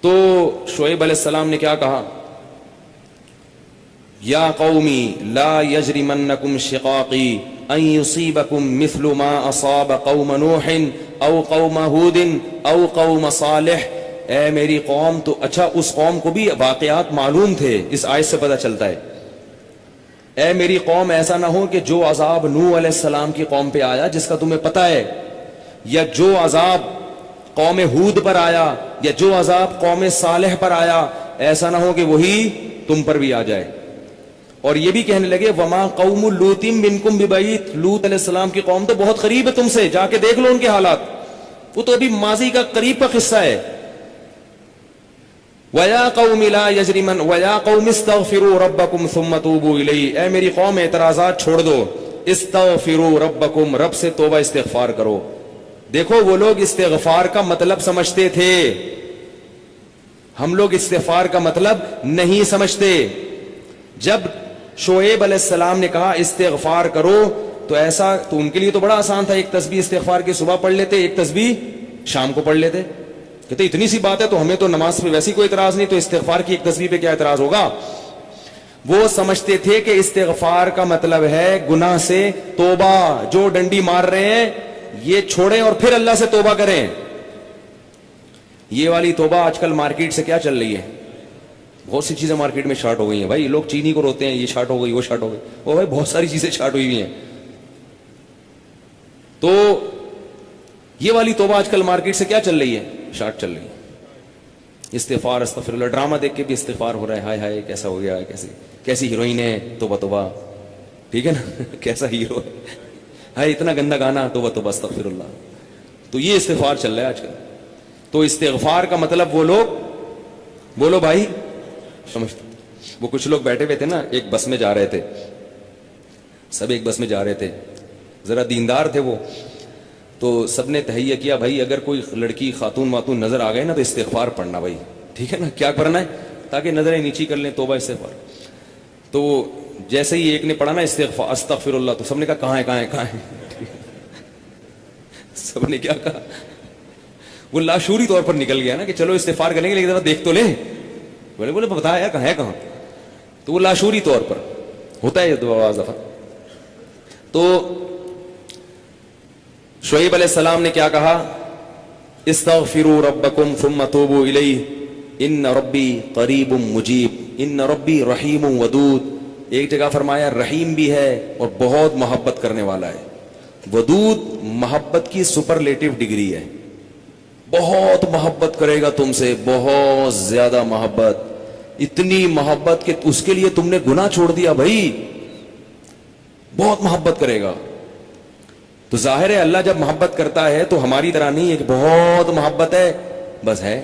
تو شعیب علیہ السلام نے کیا کہا؟ یا قومی لا یجرمنکم شقاقی ان یصیبکم مثل ما اصاب قوم نوح او قوم ہود او قوم صالح. اے میری قوم، تو اچھا اس قوم کو بھی واقعات معلوم تھے، اس آیت سے پتہ چلتا ہے. اے میری قوم، ایسا نہ ہو کہ جو عذاب نوح علیہ السلام کی قوم پہ آیا جس کا تمہیں پتہ ہے، یا جو عذاب قوم ہود پر آیا، یا جو عذاب قوم صالح پر آیا، ایسا نہ ہو کہ وہی تم پر بھی آ جائے. اور یہ بھی کہنے لگے وما قوم لوط منکم ببعید، لوط علیہ السلام کی قوم تو بہت قریب ہے تم سے، جا کے دیکھ لو ان کے حالات، وہ تو ابھی ماضی کا قریب کا قصہ ہے. وَيَا قَوْمِ لَا يَجْرِمَنْ وَيَا قَوْمِ اسْتَغْفِرُوا رَبَّكُمْ ثُمَّ تُوبُوا إِلَيْهِ. اے میری قوم اعتراضات چھوڑ دو، استغفروا ربکم، رب سے توبہ استغفار کرو. دیکھو وہ لوگ استغفار کا مطلب سمجھتے تھے، ہم لوگ استغفار کا مطلب نہیں سمجھتے. جب شعیب علیہ السلام نے کہا استغفار کرو تو ایسا تو ان کے لیے تو بڑا آسان تھا، ایک تسبیح استغفار کی صبح پڑھ لیتے، ایک تسبیح شام کو پڑھ لیتے. کہتے اتنی سی بات ہے تو ہمیں تو نماز پہ ویسی کوئی اعتراض نہیں، تو استغفار کی ایک تسبیح پہ کیا اعتراض ہوگا. وہ سمجھتے تھے کہ استغفار کا مطلب ہے گناہ سے توبہ، جو ڈنڈی مار رہے ہیں یہ چھوڑیں اور پھر اللہ سے توبہ کریں. یہ والی توبہ آج کل مارکیٹ سے کیا چل رہی ہے، بہت سی چیزیں مارکیٹ میں شارٹ ہو گئی ہیں. بھائی لوگ چینی کو روتے ہیں، یہ شارٹ ہو گئی، وہ شارٹ ہو گئی، وہ بھائی بہت ساری چیزیں شارٹ ہوئی ہوئی ہیں. تو یہ والی توبہ آج کل مارکیٹ سے کیا چل رہی ہے، شارٹ چل رہی ہے. استغفار استغفر اللہ، ڈرامہ دیکھ کے بھی استغفار ہو رہا ہے، ہائے ہائے کیسا ہو گیا، کیسی ہیروئن ہے، توبہ توبہ، ٹھیک ہے نا، کیسا ہیرو ہے، ہائے اتنا گندا گانا، توبہ توبہ استغفر اللہ. تو یہ استغفار چل رہا ہے آج کل. تو استغفار کا مطلب وہ لوگ، بولو بھائی سمجھتے. وہ کچھ لوگ بیٹھے ہوئے تھے نا، ایک بس میں جا رہے تھے، سب ایک بس میں جا رہے تھے، ذرا دیندار تھے وہ، تو سب نے تہیہ کیا بھائی اگر کوئی لڑکی خاتون ماتون نظر آ گئے نا تو استغفار پڑھنا بھائی، ٹھیک ہے نا، کیا کرنا ہے تاکہ نظریں نیچی کر لیں، توبہ استغفار. تو جیسے ہی ایک نے پڑھا نا استغفار استغفر اللہ، تو سب نے کہا کہاں ہے کہاں ہے کہاں ہے. سب نے کیا کہا، وہ لاشعوری طور پر نکل گیا نا کہ چلو استغفار کریں گے لیکن ذرا دیکھ تو لیں. بولے بتا یار کہاں ہے کہاں. تو وہ لاشعوری طور پر ہوتا ہے یہ دعا دفعہ. تو شعیب علیہ السلام نے کیا کہا، استغفروا ربکم ثم توبوا الیہ ان ربی قریب مجیب ان ربی رحیم ودود. ایک جگہ فرمایا رحیم بھی ہے اور بہت محبت کرنے والا ہے. ودود محبت کی سپرلیٹو ڈگری ہے، بہت محبت کرے گا تم سے، بہت زیادہ محبت، اتنی محبت کہ اس کے لیے تم نے گناہ چھوڑ دیا بھائی، بہت محبت کرے گا. تو ظاہر ہے اللہ جب محبت کرتا ہے تو ہماری طرح نہیں ہے کہ بہت محبت ہے بس ہے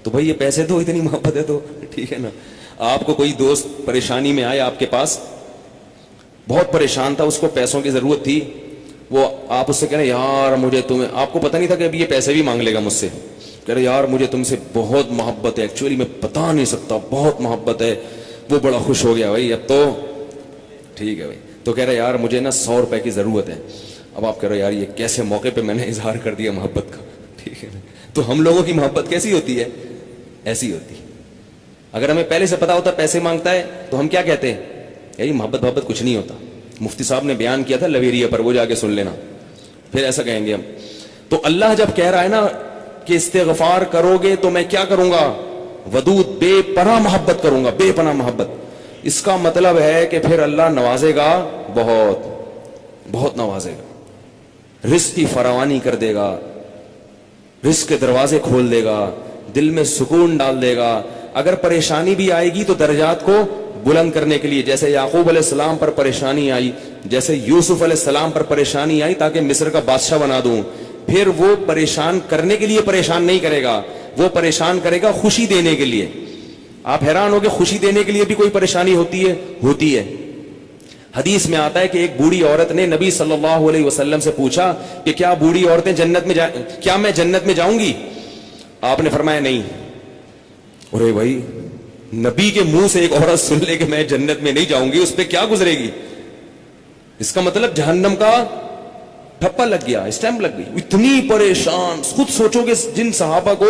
تو بھائی یہ پیسے دو، اتنی محبت ہے تو ٹھیک ہے نا. آپ کو کوئی دوست پریشانی میں آئے آپ کے پاس، بہت پریشان تھا، اس کو پیسوں کی ضرورت تھی، وہ آپ اس سے کہہ رہے یار مجھے تمہیں، آپ کو پتہ نہیں تھا کہ ابھی یہ پیسے بھی مانگ لے گا مجھ سے، کہہ رہے یار مجھے تم سے بہت محبت ہے، ایکچولی میں بتا نہیں سکتا بہت محبت ہے. وہ بڑا خوش ہو گیا بھائی اب تو ٹھیک ہے بھائی. تو کہہ رہے یار مجھے نا 100 روپے کی ضرورت ہے. اب آپ کہہ رہے یار یہ کیسے موقع پہ میں نے اظہار کر دیا محبت کا، ٹھیک ہے نا. تو ہم لوگوں کی محبت کیسی ہوتی ہے، ایسی ہوتی ہے. اگر ہمیں پہلے سے پتا ہوتا پیسے مانگتا ہے تو ہم کیا کہتے ہیں، یہی محبت کچھ نہیں ہوتا. مفتی صاحب نے بیان کیا تھا لویریہ پر، وہ جا کے سن لینا، پھر ایسا کہیں گے ہم. تو اللہ جب کہہ رہا ہے نا کہ استغفار کرو گے تو میں کیا کروں گا، ودود بے پناہ محبت کروں گا، بے پناہ محبت. اس کا مطلب ہے کہ پھر اللہ نوازے گا، بہت بہت نوازے گا، رزق کی فراوانی کر دے گا، رزق کے دروازے کھول دے گا، دل میں سکون ڈال دے گا. اگر پریشانی بھی آئے گی تو درجات کو بلند کرنے کے لیے، جیسے یعقوب علیہ السلام پر پریشانی آئی، جیسے یوسف علیہ السلام پر پریشانی آئی تاکہ مصر کا بادشاہ بنا دوں، پھر وہ پریشان کرنے کے لیے پریشان نہیں کرے گا، وہ پریشان کرے گا خوشی دینے کے لیے. آپ حیران ہو کہ خوشی دینے کے لیے بھی کوئی پریشانی ہوتی ہے، ہوتی ہے. حدیث میں آتا ہے کہ ایک بوڑھی عورت نے نبی صلی اللہ علیہ وسلم سے پوچھا کہ کیا بوڑھی عورتیں جنت میں کیا میں جنت میں جاؤں گی؟ آپ نے فرمایا نہیں. ارے بھائی نبی کے منہ سے ایک عورت سن لے کہ میں جنت میں نہیں جاؤں گی، اس پہ کیا گزرے گی؟ اس کا مطلب جہنم کا ٹھپا لگ گیا، اسٹیمپ لگ گئی. اتنی پریشان. خود سوچو کہ جن صحابہ کو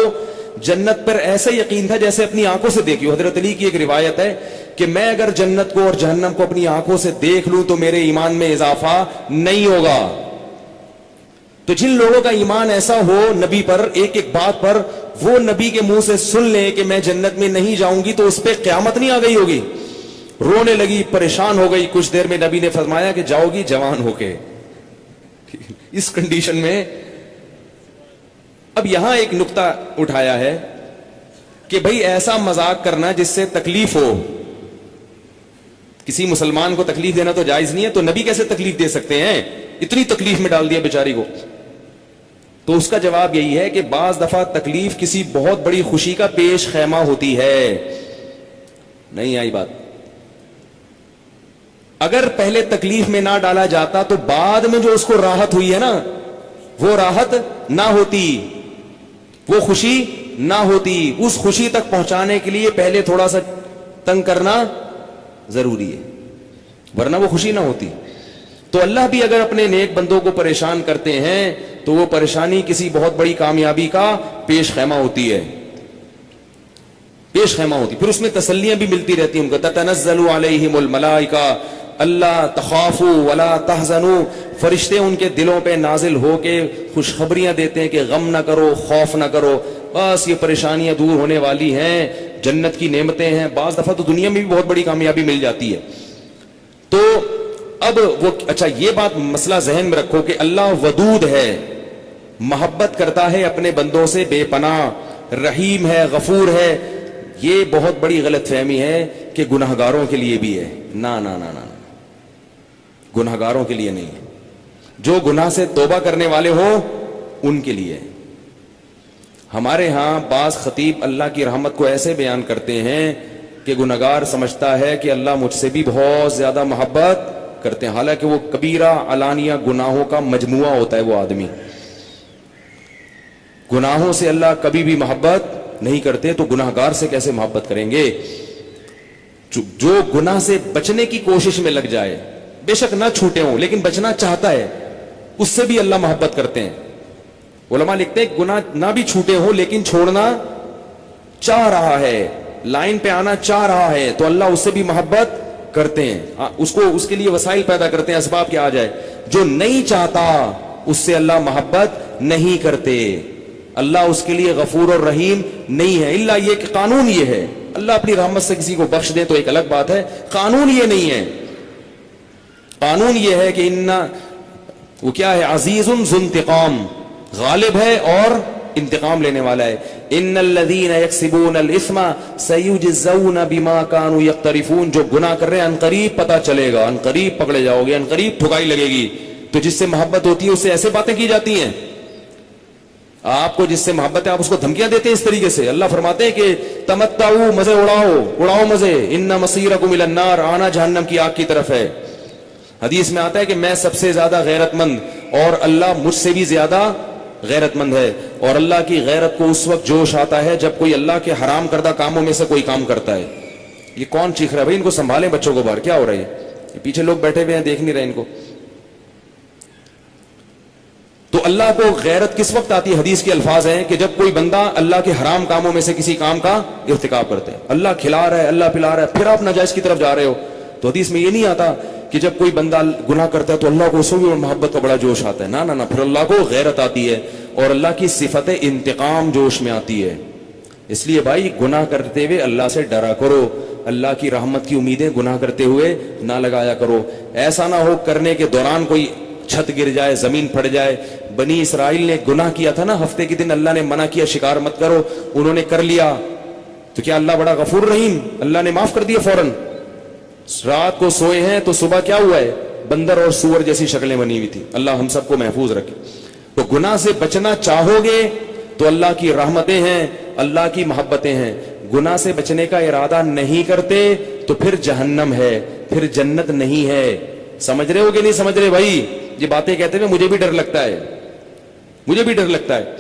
جنت پر ایسا یقین تھا جیسے اپنی آنکھوں سے دیکھی ہو. حضرت علی کی ایک روایت ہے کہ میں اگر جنت کو اور جہنم کو اپنی آنکھوں سے دیکھ لوں تو میرے ایمان میں اضافہ نہیں ہوگا. تو جن لوگوں کا ایمان ایسا ہو نبی پر, ایک ایک بات پر وہ نبی کے منہ سے سن لیں کہ میں جنت میں نہیں جاؤں گی, تو اس پہ قیامت نہیں آ گئی ہوگی. رونے لگی, پریشان ہو گئی. کچھ دیر میں نبی نے فرمایا کہ جاؤ گی جوان ہو کے. اس کنڈیشن میں اب یہاں ایک نقطہ اٹھایا ہے کہ بھئی ایسا مذاق کرنا جس سے تکلیف ہو. کسی مسلمان کو تکلیف دینا تو جائز نہیں ہے, تو نبی کیسے تکلیف دے سکتے ہیں؟ اتنی تکلیف میں ڈال دیا بیچاری کو. تو اس کا جواب یہی ہے کہ بعض دفعہ تکلیف کسی بہت بڑی خوشی کا پیش خیمہ ہوتی ہے. نہیں آئی بات؟ اگر پہلے تکلیف میں نہ ڈالا جاتا تو بعد میں جو اس کو راحت ہوئی ہے نا, وہ راحت نہ ہوتی, وہ خوشی نہ ہوتی. اس خوشی تک پہنچانے کے لیے پہلے تھوڑا سا تنگ کرنا ضروری ہے, ورنہ وہ خوشی نہ ہوتی. تو اللہ بھی اگر اپنے نیک بندوں کو پریشان کرتے ہیں تو وہ پریشانی کسی بہت بڑی کامیابی کا پیش خیمہ ہوتی ہے, پیش خیمہ ہوتی. پھر اس میں تسلیاں بھی ملتی رہتی ہیں ان کو. تتنزل علیہم الملائکہ اللہ تخافوا ولا تحزنوا, فرشتے ان کے دلوں پہ نازل ہو کے خوشخبریاں دیتے ہیں کہ غم نہ کرو, خوف نہ کرو, بس یہ پریشانیاں دور ہونے والی ہیں, جنت کی نعمتیں ہیں. بعض دفعہ تو دنیا میں بھی بہت بڑی کامیابی مل جاتی ہے. تو اب وہ اچھا یہ بات مسئلہ ذہن میں رکھو کہ اللہ ودود ہے, محبت کرتا ہے اپنے بندوں سے بے پناہ, رحیم ہے, غفور ہے. یہ بہت بڑی غلط فہمی ہے کہ گناہگاروں کے لیے بھی ہے. نہ نہ نہ نہ, گناہگاروں کے لیے نہیں ہے. جو گناہ سے توبہ کرنے والے ہوں ان کے لیے. ہمارے ہاں بعض خطیب اللہ کی رحمت کو ایسے بیان کرتے ہیں کہ گناہگار سمجھتا ہے کہ اللہ مجھ سے بھی بہت زیادہ محبت کرتے ہیں, حالانکہ وہ کبیرہ علانیہ گناہوں کا مجموعہ ہوتا ہے. وہ آدمی گناہوں سے اللہ کبھی بھی محبت نہیں کرتے, تو گناہگار سے کیسے محبت کریں گے؟ جو گناہ سے بچنے کی کوشش میں لگ جائے, بے شک نہ چھوٹے ہوں لیکن بچنا چاہتا ہے, اس سے بھی اللہ محبت کرتے ہیں. علماء لکھتے ہیں گناہ نہ بھی چھوٹے ہوں لیکن چھوڑنا چاہ رہا ہے, لائن پہ آنا چاہ رہا ہے, تو اللہ اس سے بھی محبت کرتے ہیں. اس کو اس کے لیے وسائل پیدا کرتے ہیں, اسباب کے آ جائے. جو نہیں چاہتا اس سے اللہ محبت نہیں کرتے. اللہ اس کے لیے غفور اور رحیم نہیں ہے. الا یہ کہ قانون یہ ہے, اللہ اپنی رحمت سے کسی کو بخش دے تو ایک الگ بات ہے, قانون یہ نہیں ہے. قانون یہ ہے کہ وہ کیا ہے, عزیز ذو انتقام, غالب ہے اور انتقام لینے والا ہے. ان الذين يكسبون الاثم سيجزون بما كانوا يقترفون, جو گناہ کر رہے ہیں عنقریب پتہ چلے گا, عنقریب پکڑے جاؤ گے, عنقریب ٹھکائی لگے گی. تو جس سے محبت ہوتی ہے اس سے ایسے باتیں کی جاتی ہیں. آپ کو جس سے محبت ہے آپ اس کو دھمکیاں دیتے ہیں اس طریقے سے. اللہ فرماتے ہیں کہ تمتعوا, مزے اڑاؤ مزے, ان مصیرکم الی النار, آنا جہنم کی آگ کی طرف ہے. حدیث میں آتا ہے کہ میں سب سے زیادہ غیرت مند اور اللہ مجھ سے بھی زیادہ غیرت مند ہے. اور اللہ کی غیرت کو اس وقت جوش آتا ہے جب کوئی اللہ کے حرام کردہ کاموں میں سے کوئی کام کرتا ہے. یہ کون چیخ رہا ہے بھائی؟ ان کو سنبھالیں بچوں کو باہر, کیا ہو رہا ہے؟ پیچھے لوگ بیٹھے ہوئے ہیں دیکھ نہیں رہے ان کو. تو اللہ کو غیرت کس وقت آتی ہے؟ حدیث کے الفاظ ہیں کہ جب کوئی بندہ اللہ کے حرام کاموں میں سے کسی کام کا ارتکاب کرتے ہیں. اللہ کھلا رہا ہے, اللہ پلا رہا ہے, پھر آپ ناجائز کی طرف جا رہے ہو. تو حدیث میں یہ نہیں آتا کہ جب کوئی بندہ گناہ کرتا ہے تو اللہ کو اس بھی محبت کا بڑا جوش آتا ہے. نہ نہ, پھر اللہ کو غیرت آتی ہے اور اللہ کی صفت انتقام جوش میں آتی ہے. اس لیے بھائی گناہ کرتے ہوئے اللہ سے ڈرا کرو, اللہ کی رحمت کی امیدیں گناہ کرتے ہوئے نہ لگایا کرو. ایسا نہ ہو کرنے کے دوران کوئی چھت گر جائے, زمین پھٹ جائے. بنی اسرائیل نے گناہ کیا تھا نا, ہفتے کے دن اللہ نے منع کیا شکار مت کرو, انہوں نے کر لیا, تو کیا اللہ بڑا غفور رحیم, اللہ نے معاف کر دیا فوراً. رات کو سوئے ہیں تو صبح کیا ہوا ہے, بندر اور سور جیسی شکلیں بنی ہوئی تھی. اللہ ہم سب کو محفوظ رکھے. تو گناہ سے بچنا چاہو گے تو اللہ کی رحمتیں ہیں, اللہ کی محبتیں ہیں. گناہ سے بچنے کا ارادہ نہیں کرتے تو پھر جہنم ہے, پھر جنت نہیں ہے. سمجھ رہے ہو کہ نہیں سمجھ رہے بھائی؟ یہ باتیں کہتے ہوئے مجھے بھی ڈر لگتا ہے, مجھے بھی ڈر لگتا ہے.